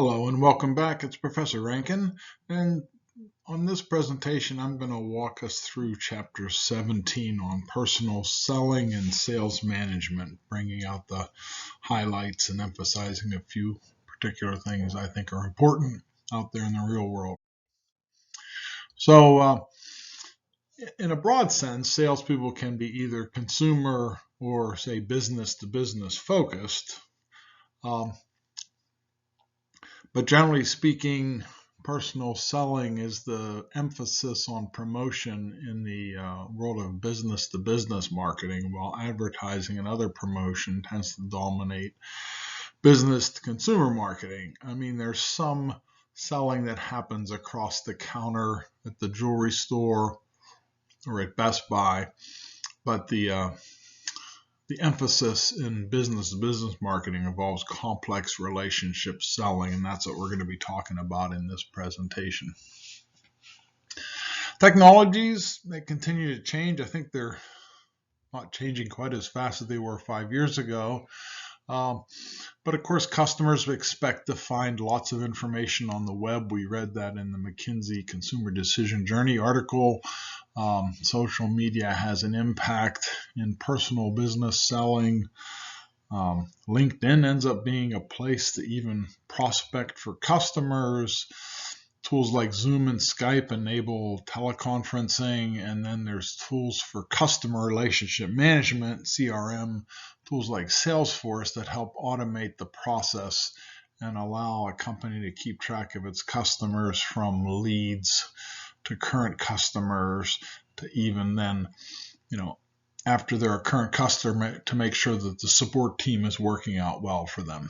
Hello and welcome back. It's Professor Rankin, and on this presentation I'm going to walk us through Chapter 17 on personal selling and sales management, bringing out the highlights and emphasizing a few particular things I think are important out there in the real world. So in a broad sense, salespeople can be either consumer or, say, business-to-business focused. But generally speaking, personal selling is the emphasis on promotion in the world of business-to-business marketing, while advertising and other promotion tends to dominate business-to-consumer marketing. I mean, there's some selling that happens across the counter at the jewelry store or at Best Buy, but the emphasis in business-to-business marketing involves complex relationship selling, and that's what we're going to be talking about in this presentation. Technologies, they continue to change. I think they're not changing quite as fast as they were 5 years ago. But of course, customers expect to find lots of information on the web. We read that in the McKinsey Consumer Decision Journey article. Social media has an impact in personal business selling. LinkedIn ends up being a place to even prospect for customers. Tools like Zoom and Skype enable teleconferencing, and then there's tools for customer relationship management, CRM, tools like Salesforce that help automate the process and allow a company to keep track of its customers from leads to current customers to even then, after they're a current customer, to make sure that the support team is working out well for them.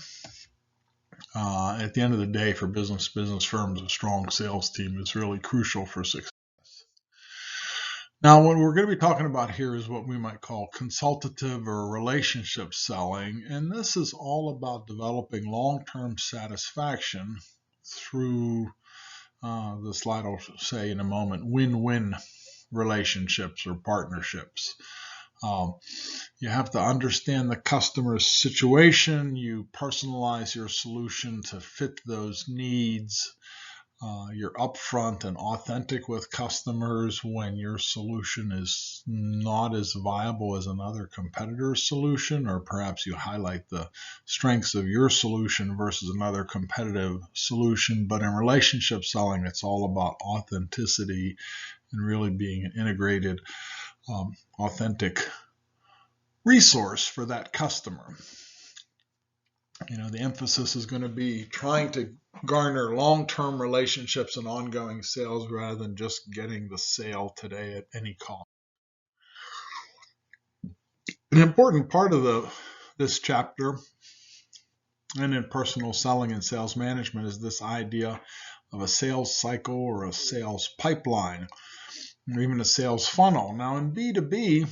At the end of the day, for business firms, a strong sales team is really crucial for success. Now, what we're going to be talking about here is what we might call consultative or relationship selling, and this is all about developing long-term satisfaction through the slide I'll say in a moment, win-win relationships or partnerships. You have to understand the customer's situation. You personalize your solution to fit those needs. You're upfront and authentic with customers when your solution is not as viable as another competitor's solution, or perhaps you highlight the strengths of your solution versus another competitive solution. But in relationship selling, it's all about authenticity and really being an integrated, authentic resource for that customer. The emphasis is going to be trying to garner long-term relationships and ongoing sales rather than just getting the sale today at any cost. An important part of this chapter and in personal selling and sales management is this idea of a sales cycle or a sales pipeline or even a sales funnel. Now in B2B,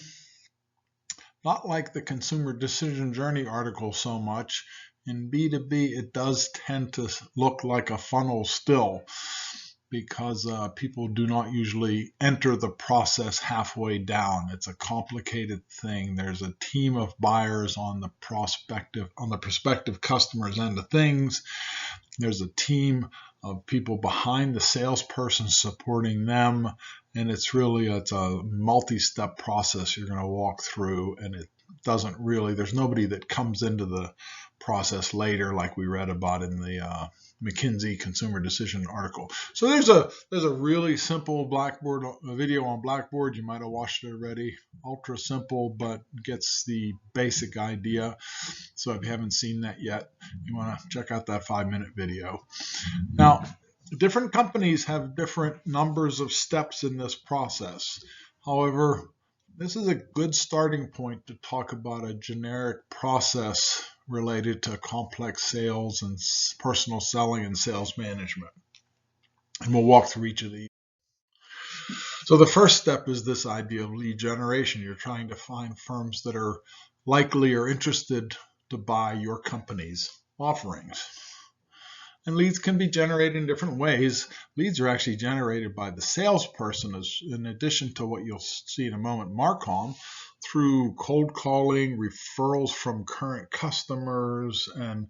not like the Consumer Decision Journey article so much, in B2B, it does tend to look like a funnel still because people do not usually enter the process halfway down. It's a complicated thing. There's a team of buyers on the prospective customers end of things. There's a team of people behind the salesperson supporting them, and it's a multi-step process you're going to walk through, and it doesn't really, there's nobody that comes into the process later like we read about in the McKinsey Consumer Decision article. So there's a really simple Blackboard video on Blackboard. You might have watched it already. Ultra simple, but gets the basic idea. So if you haven't seen that yet, you want to check out that 5-minute video. Now, different companies have different numbers of steps in this process. However, this is a good starting point to talk about a generic process related to complex sales and personal selling and sales management. And we'll walk through each of these. So the first step is this idea of lead generation. You're trying to find firms that are likely or interested to buy your company's offerings. And leads can be generated in different ways. Leads are actually generated by the salesperson, in addition to what you'll see in a moment, Marcom, through cold calling, referrals from current customers, and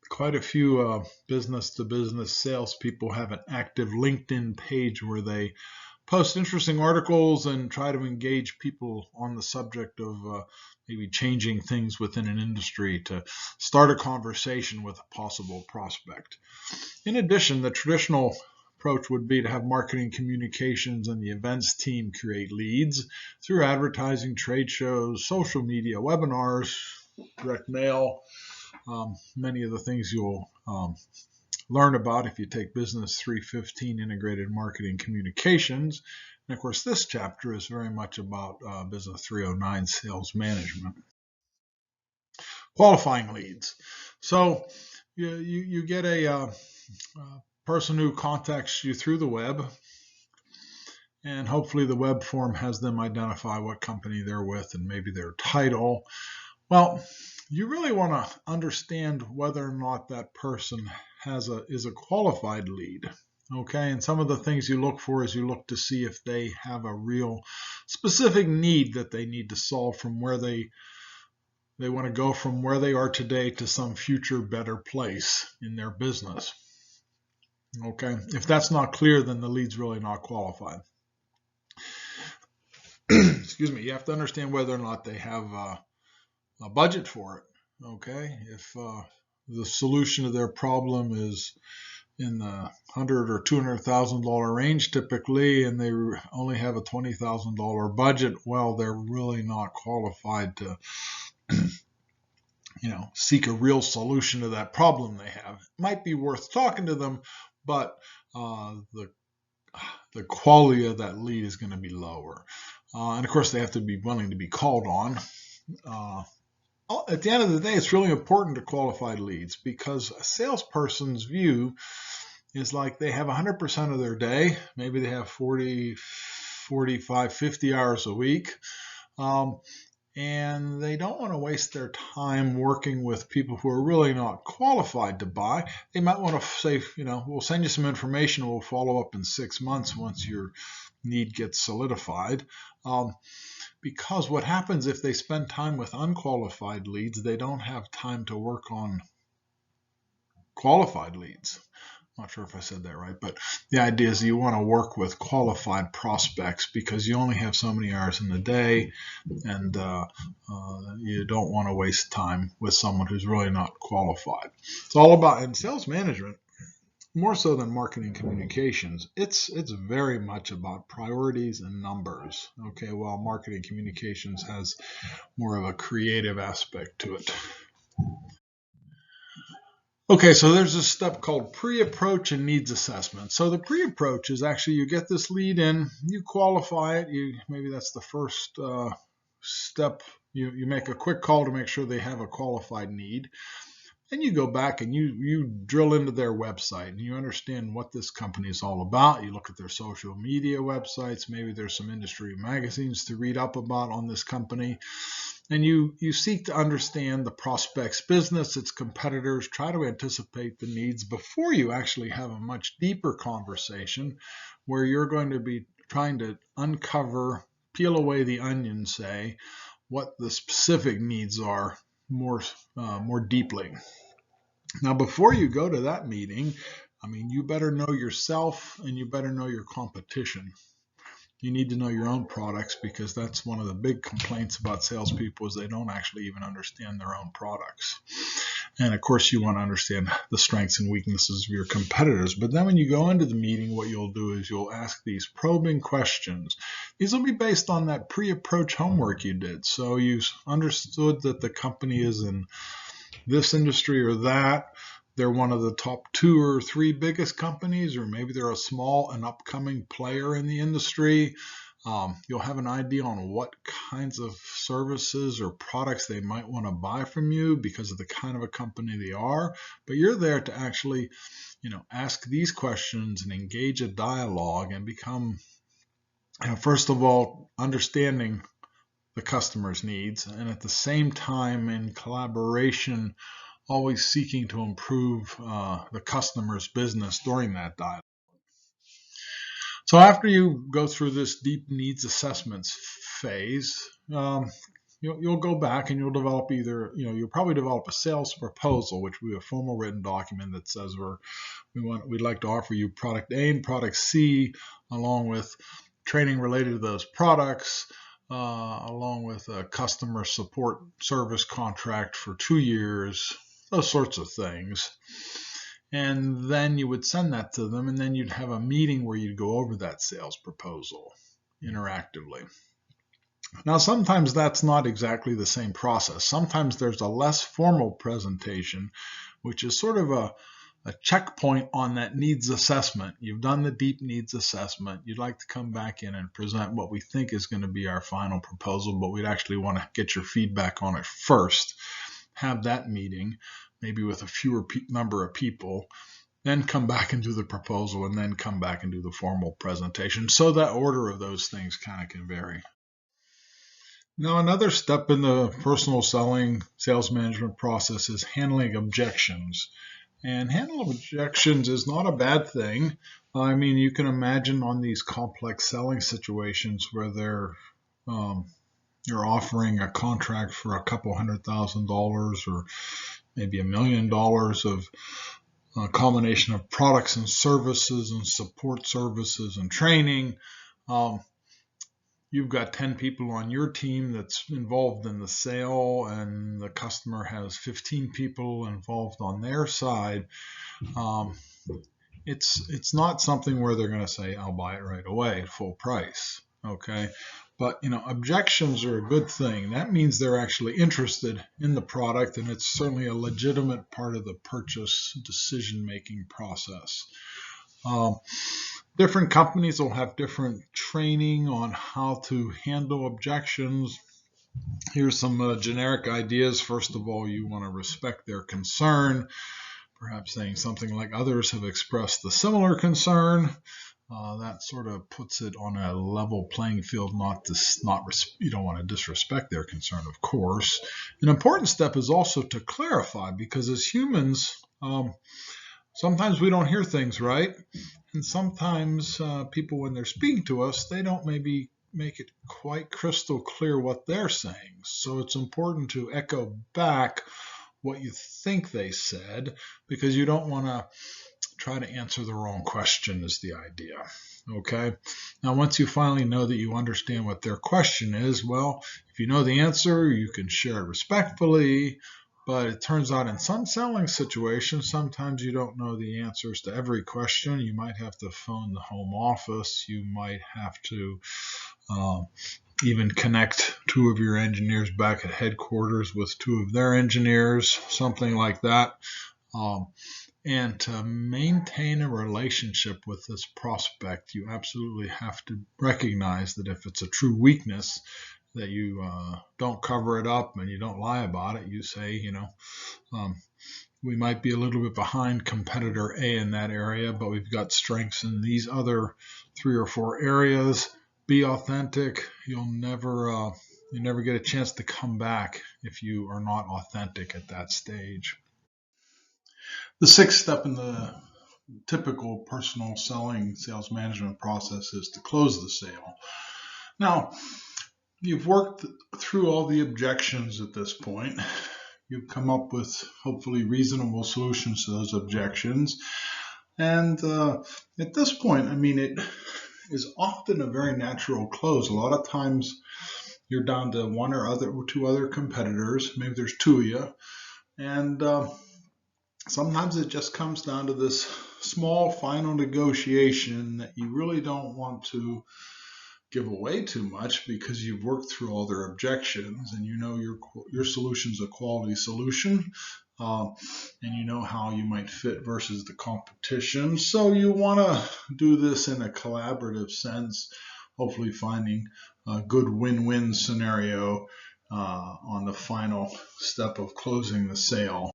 quite a few business-to-business salespeople have an active LinkedIn page where they post interesting articles and try to engage people on the subject of maybe changing things within an industry to start a conversation with a possible prospect. In addition, the traditional approach would be to have marketing communications and the events team create leads through advertising, trade shows, social media, webinars, direct mail, many of the things you'll learn about if you take Business 315 Integrated Marketing Communications. And of course, this chapter is very much about Business 309 Sales Management. Qualifying leads. So you get a person who contacts you through the web, and hopefully the web form has them identify what company they're with and maybe their title. Well, you really want to understand whether or not that person is a qualified lead. Okay, and some of the things you look for is you look to see if they have a real specific need that they need to solve from where they want to go from where they are today to some future better place in their business. Okay, if that's not clear, then the lead's really not qualified. Excuse me, you have to understand whether or not they have a budget for it. Okay, if the solution to their problem is in the $100,000 or $200,000 range typically, and they only have a $20,000 budget, well, they're really not qualified to seek a real solution to that problem they have. It might be worth talking to them, but the quality of that lead is going to be lower. And of course, they have to be willing to be called on. At the end of the day, it's really important to qualified leads, because a salesperson's view is like they have 100% of their day. Maybe they have 40, 45, 50 hours a week. And they don't want to waste their time working with people who are really not qualified to buy. They might want to say, we'll send you some information. We'll follow up in 6 months once your need gets solidified. Because what happens if they spend time with unqualified leads, they don't have time to work on qualified leads. Not sure if I said that right, but the idea is you want to work with qualified prospects because you only have so many hours in the day, and you don't want to waste time with someone who's really not qualified. It's all about, in sales management, more so than marketing communications, it's very much about priorities and numbers. Okay, while marketing communications has more of a creative aspect to it. Okay, so there's a step called pre-approach and needs assessment. So the pre-approach is actually you get this lead in, you qualify it, maybe that's the first step. You make a quick call to make sure they have a qualified need. Then you go back and you drill into their website and you understand what this company is all about. You look at their social media websites. Maybe there's some industry magazines to read up about on this company. And you seek to understand the prospect's business, its competitors, try to anticipate the needs before you actually have a much deeper conversation where you're going to be trying to uncover, peel away the onion, say, what the specific needs are more deeply. Now, before you go to that meeting, you better know yourself and you better know your competition. You need to know your own products, because that's one of the big complaints about salespeople is they don't actually even understand their own products. And of course, you want to understand the strengths and weaknesses of your competitors. But then when you go into the meeting, what you'll do is you'll ask these probing questions. These will be based on that pre-approach homework you did. So you understood that the company is in this industry or that. They're one of the top 2 or 3 biggest companies, or maybe they're a small and upcoming player in the industry. You'll have an idea on what kinds of services or products they might want to buy from you because of the kind of a company they are. But you're there to actually, ask these questions and engage a dialogue and become, first of all, understanding the customer's needs, and at the same time, in collaboration, always seeking to improve the customer's business during that dialogue. So after you go through this deep needs assessments phase, you'll go back and you'll develop you'll probably develop a sales proposal, which will be a formal written document that says we'd like to offer you product A and product C, along with training related to those products, along with a customer support service contract for 2 years, those sorts of things. And then you would send that to them, and then you'd have a meeting where you'd go over that sales proposal interactively. Now, sometimes that's not exactly the same process. Sometimes there's a less formal presentation, which is sort of a checkpoint on that needs assessment. You've done the deep needs assessment. You'd like to come back in and present what we think is going to be our final proposal, but we'd actually want to get your feedback on it first. Have that meeting, maybe with a fewer number of people, then come back and do the proposal, and then come back and do the formal presentation. So that order of those things kind of can vary. Now, another step in the personal selling sales management process is handling objections. And handling objections is not a bad thing. I mean, you can imagine on these complex selling situations where you're offering a contract for a couple $100,000 or maybe $1 million of a combination of products and services and support services and training. You've got 10 people on your team that's involved in the sale, and the customer has 15 people involved on their side. It's not something where they're going to say, I'll buy it right away at full price. Okay. But, objections are a good thing. That means they're actually interested in the product, and it's certainly a legitimate part of the purchase decision-making process. Different companies will have different training on how to handle objections. Here's some generic ideas. First of all, you want to respect their concern, perhaps saying something like others have expressed a similar concern. That sort of puts it on a level playing field. You don't want to disrespect their concern, of course. An important step is also to clarify, because as humans, sometimes we don't hear things right, and sometimes people, when they're speaking to us, they don't maybe make it quite crystal clear what they're saying. So it's important to echo back what you think they said, because you don't want to try to answer the wrong question is the idea. Okay. Now, once you finally know that you understand what their question is, well, if you know the answer, you can share it respectfully. But it turns out in some selling situations, sometimes you don't know the answers to every question. You might have to phone the home office. You might have to even connect 2 of your engineers back at headquarters with 2 of their engineers, something like that. And to maintain a relationship with this prospect, you absolutely have to recognize that if it's a true weakness, that you don't cover it up and you don't lie about it. You say, we might be a little bit behind competitor A in that area, but we've got strengths in these other 3 or 4 areas. Be authentic. You'll never get a chance to come back if you are not authentic at that stage. The 6th step in the typical personal selling sales management process is to close the sale. Now, you've worked through all the objections at this point. You've come up with hopefully reasonable solutions to those objections. And at this point, it is often a very natural close. A lot of times you're down to 1 or 2 other competitors. Maybe there's 2 of you. And sometimes it just comes down to this small final negotiation that you really don't want to give away too much, because you've worked through all their objections and your solution's a quality solution, and you know how you might fit versus the competition. So you want to do this in a collaborative sense, hopefully finding a good win-win scenario on the final step of closing the sale.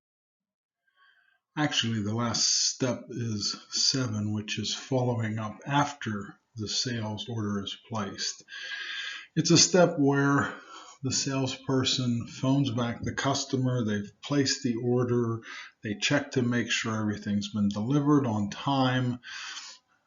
Actually, the last step is 7, which is following up after the sales order is placed. It's a step where the salesperson phones back the customer. They've placed the order. They check to make sure everything's been delivered on time,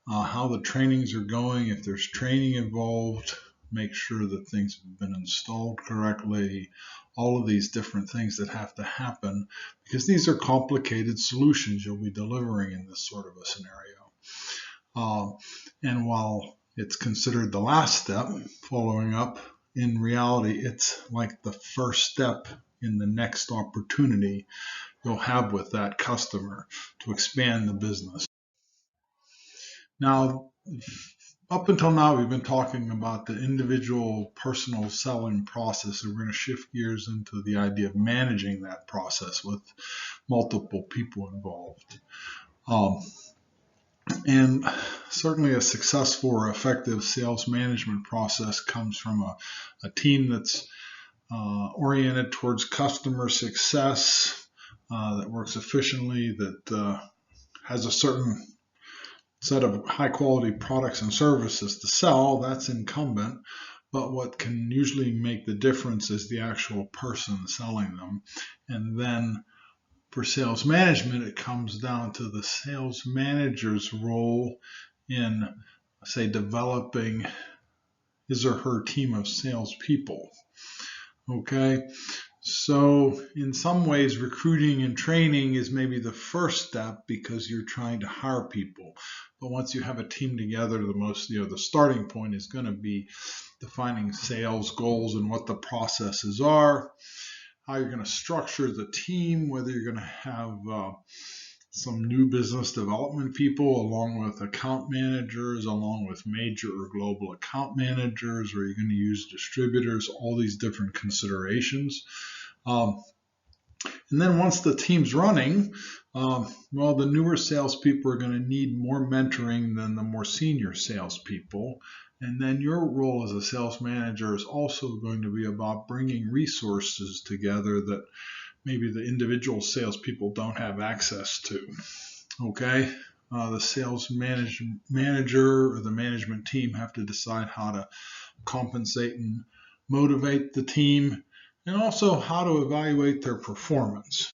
how the trainings are going, if there's training involved, make sure that things have been installed correctly, all of these different things that have to happen, because these are complicated solutions you'll be delivering in this sort of a scenario. And while it's considered the last step, following up, in reality, it's like the first step in the next opportunity you'll have with that customer to expand the business. Now, up until now, we've been talking about the individual personal selling process, and we're going to shift gears into the idea of managing that process with multiple people involved. And certainly a successful or effective sales management process comes from a team that's oriented towards customer success, that works efficiently, that has a certain set of high quality products and services to sell. That's incumbent. But what can usually make the difference is the actual person selling them. And then for sales management, it comes down to the sales manager's role in, say, developing his or her team of salespeople. Okay, so in some ways, recruiting and training is maybe the first step because you're trying to hire people. But once you have a team together, the starting point is going to be defining sales goals and what the processes are, how you're going to structure the team, whether you're going to have some new business development people along with account managers, along with major or global account managers, or you're going to use distributors, all these different considerations. And then once the team's running, the newer salespeople are going to need more mentoring than the more senior salespeople. And then your role as a sales manager is also going to be about bringing resources together that maybe the individual salespeople don't have access to. Okay, the sales manager or the management team have to decide how to compensate and motivate the team, and also how to evaluate their performance.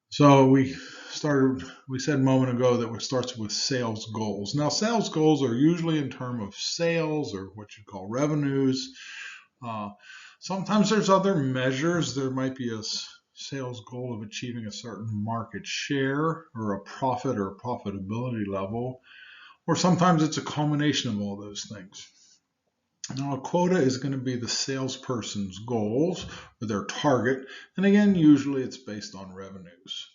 So we said a moment ago that it starts with sales goals. Now, sales goals are usually in terms of sales or what you call revenues. Sometimes there's other measures. There might be a sales goal of achieving a certain market share or a profit or profitability level, or sometimes it's a combination of all those things. Now, a quota is going to be the salesperson's goals or their target, and again, usually it's based on revenues.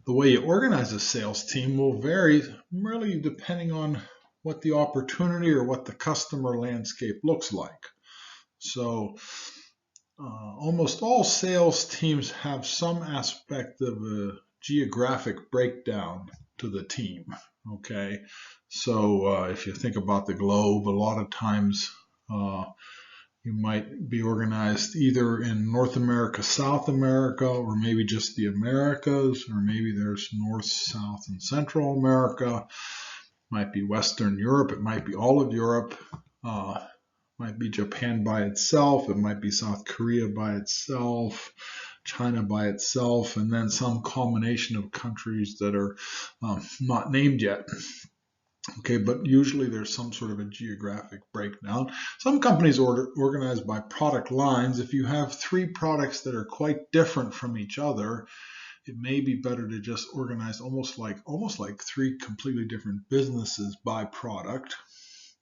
The way you organize a sales team will vary really depending on what the opportunity or what the customer landscape looks like. So almost all sales teams have some aspect of a geographic breakdown to the team. Okay, so if you think about the globe, a lot of times you might be organized either in North America, South America, or maybe just the Americas, or maybe there's North, South, and Central America. It might be Western Europe. It might be all of Europe. Might be Japan by itself. It might be South Korea by itself, China by itself, and then some combination of countries that are not named yet. Okay, but usually there's some sort of a geographic breakdown. Some companies organize by product lines. If you have 3 products that are quite different from each other, it may be better to just organize almost like 3 completely different businesses by product.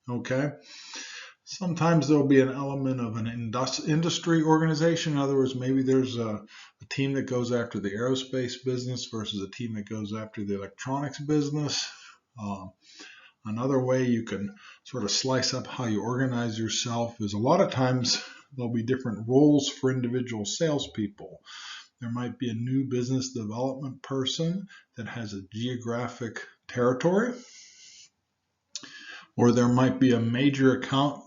Okay. Sometimes there'll be an element of an industry organization. In other words, maybe there's a team that goes after the aerospace business versus a team that goes after the electronics business. Another way you can sort of slice up how you organize yourself is a lot of times there'll be different roles for individual salespeople. There might be a new business development person that has a geographic territory, or there might be a major account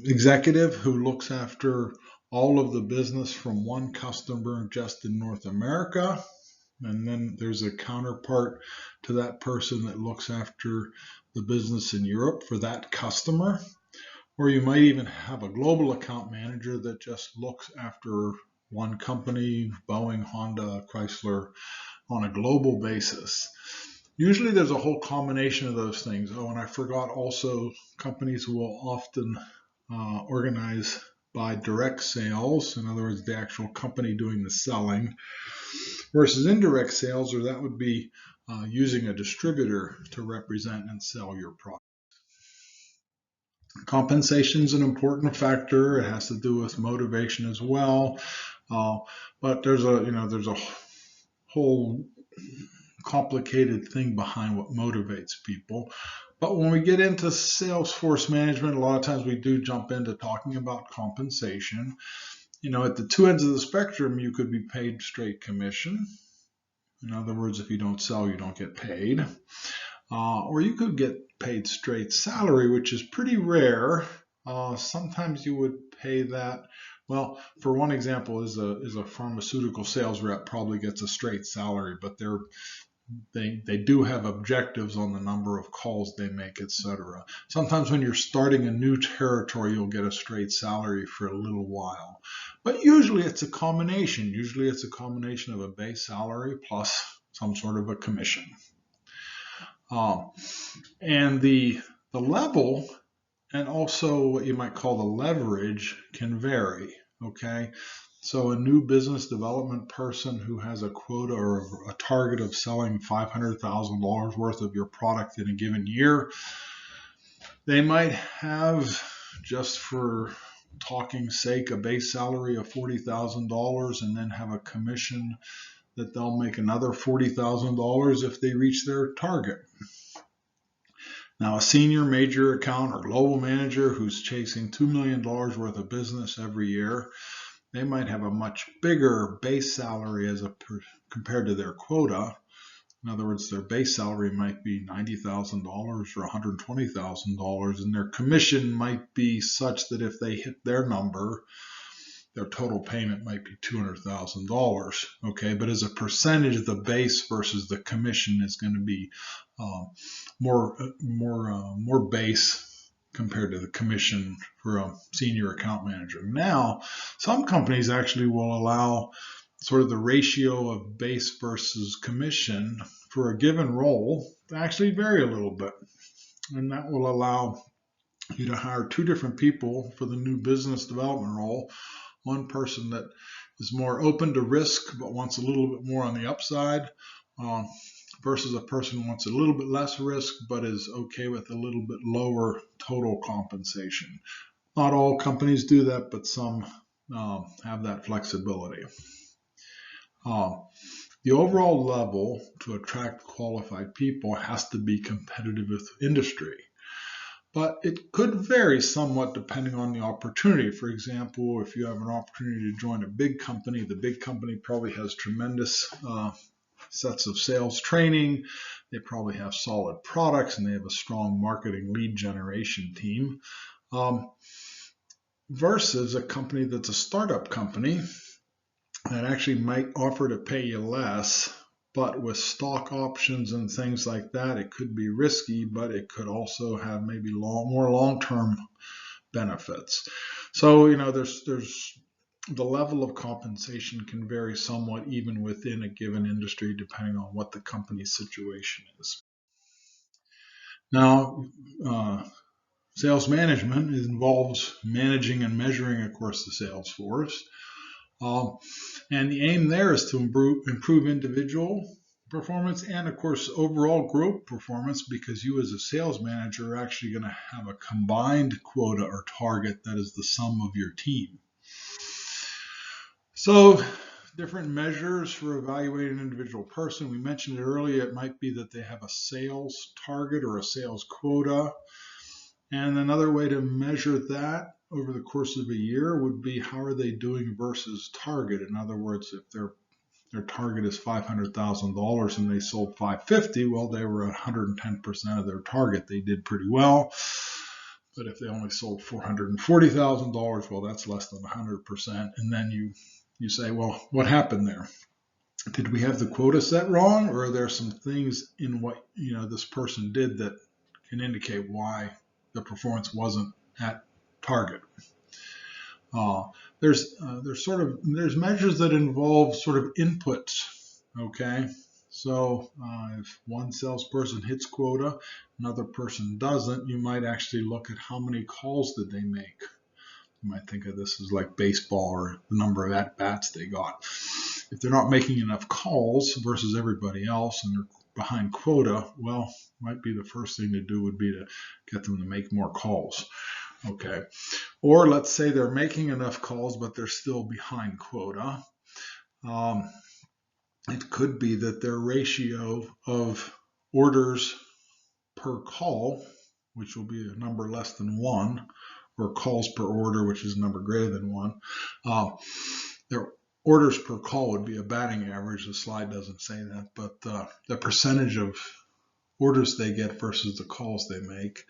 executive who looks after all of the business from one customer just in North America. And then there's a counterpart to that person that looks after the business in Europe for that customer. Or you might even have a global account manager that just looks after one company, Boeing, Honda, Chrysler, on a global basis. Usually there's a whole combination of those things. Oh, and I forgot also, companies will often organize by direct sales, in other words, the actual company doing the selling, versus indirect sales, or that would be using a distributor to represent and sell your product. Compensation is an important factor. It has to do with motivation as well, but there's a whole complicated thing behind what motivates people. But when we get into sales force management, a lot of times we do jump into talking about compensation. At the two ends of the spectrum, you could be paid straight commission. In other words, if you don't sell, you don't get paid. Or you could get paid straight salary, which is pretty rare. Sometimes you would pay that. Well, for one example, is a pharmaceutical sales rep probably gets a straight salary, but they do have objectives on the number of calls they make, etc. Sometimes when you're starting a new territory, you'll get a straight salary for a little while. But usually it's a combination. Usually it's a combination of a base salary plus some sort of a commission. And the level and also what you might call the leverage can vary, okay? So a new business development person who has a quota or a target of selling $500,000 worth of your product in a given year, they might have, just for talking's sake, a base salary of $40,000 and then have a commission that they'll make another $40,000 if they reach their target. Now, a senior major account or global manager who's chasing $2 million worth of business every year, they might have a much bigger base salary compared to their quota. In other words, their base salary might be $90,000 or $120,000, and their commission might be such that if they hit their number, their total payment might be $200,000. Okay, but as a percentage of the base versus the commission is going to be more base compared to the commission for a senior account manager. Now, some companies actually will allow sort of the ratio of base versus commission for a given role to actually vary a little bit. And that will allow you to hire two different people for the new business development role. One person that is more open to risk but wants a little bit more on the upside, versus a person who wants a little bit less risk but is okay with a little bit lower total compensation. Not all companies do that, but some have that flexibility. The overall level to attract qualified people has to be competitive with industry, but it could vary somewhat depending on the opportunity. For example, if you have an opportunity to join a big company, the big company probably has tremendous sets of sales training. They probably have solid products and they have a strong marketing lead generation team, versus a company that's a startup company that actually might offer to pay you less, but with stock options and things like that, it could be risky, but it could also have maybe more long-term benefits. So, there's the level of compensation can vary somewhat even within a given industry depending on what the company's situation is. Now, sales management involves managing and measuring, of course, the sales force. And the aim there is to improve individual performance and, of course, overall group performance, because you as a sales manager are actually going to have a combined quota or target that is the sum of your team. So different measures for evaluating an individual person. We mentioned it earlier. It might be that they have a sales target or a sales quota. And another way to measure that over the course of a year would be how are they doing versus target. In other words, if their target is $500,000 and they sold $550,000, well, they were 110% of their target. They did pretty well. But if they only sold $440,000, well, that's less than 100%. And then you say, well, what happened there? Did we have the quota set wrong, or are there some things in what this person did that can indicate why the performance wasn't at target? There's measures that involve sort of inputs, okay? So if one salesperson hits quota, another person doesn't, you might actually look at how many calls did they make. You might think of this as like baseball or the number of at-bats they got. If they're not making enough calls versus everybody else and they're behind quota, well, might be the first thing to do would be to get them to make more calls. Okay. Or let's say they're making enough calls, but they're still behind quota. It could be that their ratio of orders per call, which will be a number less than 1, or calls per order, which is a number greater than 1. Their orders per call would be a batting average. The slide doesn't say that, but the percentage of orders they get versus the calls they make.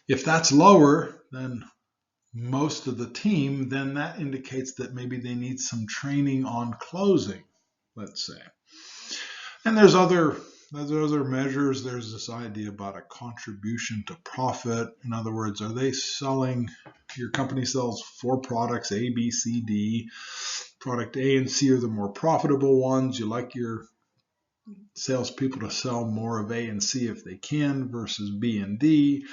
If that's lower than most of the team, then that indicates that maybe they need some training on closing, let's say. And there's other measures. There's this idea about a contribution to profit. In other words, are they selling, your company sells 4 products, A, B, C, D. Product A and C are the more profitable ones. You like your salespeople to sell more of A and C if they can versus B and D.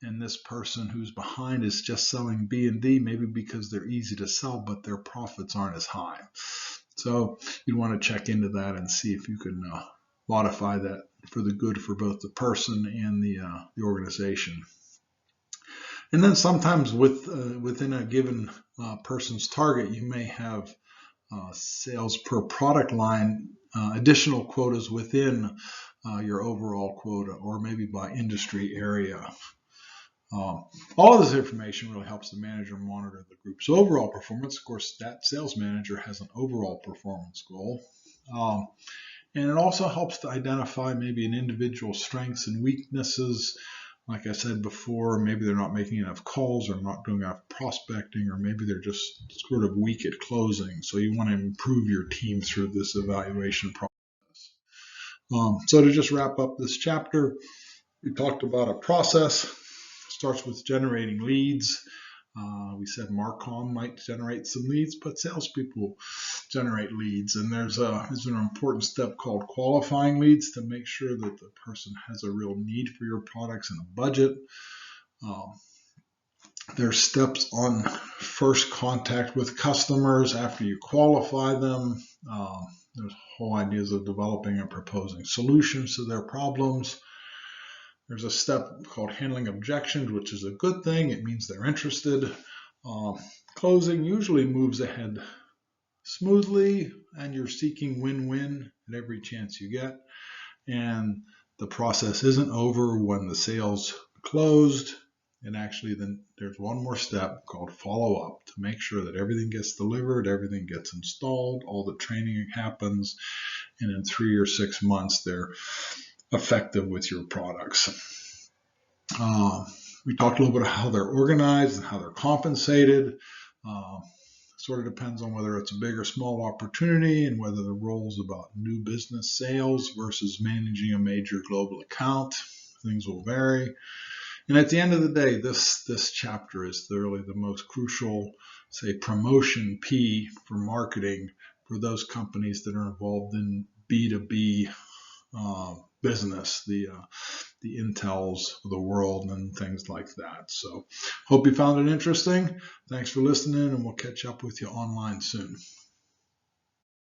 And this person who's behind is just selling B and D, maybe because they're easy to sell, but their profits aren't as high. So you'd want to check into that and see if you can modify that for the good for both the person and the organization. And then sometimes within a given person's target, you may have sales per product line, additional quotas within your overall quota, or maybe by industry area. All of this information really helps the manager monitor the group's overall performance. Of course, that sales manager has an overall performance goal. And it also helps to identify maybe an individual's strengths and weaknesses. Like I said before, maybe they're not making enough calls or not doing enough prospecting, or maybe they're just sort of weak at closing. So you want to improve your team through this evaluation process. So to just wrap up this chapter, we talked about a process. It starts with generating leads. We said Marcom might generate some leads, but salespeople generate leads. And there's an important step called qualifying leads to make sure that the person has a real need for your products and a budget. There's steps on first contact with customers after you qualify them. There's whole ideas of developing and proposing solutions to their problems. There's a step called handling objections, which is a good thing. It means they're interested. Closing usually moves ahead smoothly, and you're seeking win-win at every chance you get. And the process isn't over when the sale's closed. And actually, then there's one more step called follow-up to make sure that everything gets delivered, everything gets installed, all the training happens, and in 3 or 6 months, they're effective with your products. We talked a little bit about how they're organized and how they're compensated. Sort of depends on whether it's a big or small opportunity and whether the role is about new business sales versus managing a major global account. Things will vary. And at the end of the day, this chapter is really the most crucial, say, promotion P for marketing for those companies that are involved in B2B business, the Intels of the world and things like that. So hope you found it interesting. Thanks for listening, and we'll catch up with you online soon.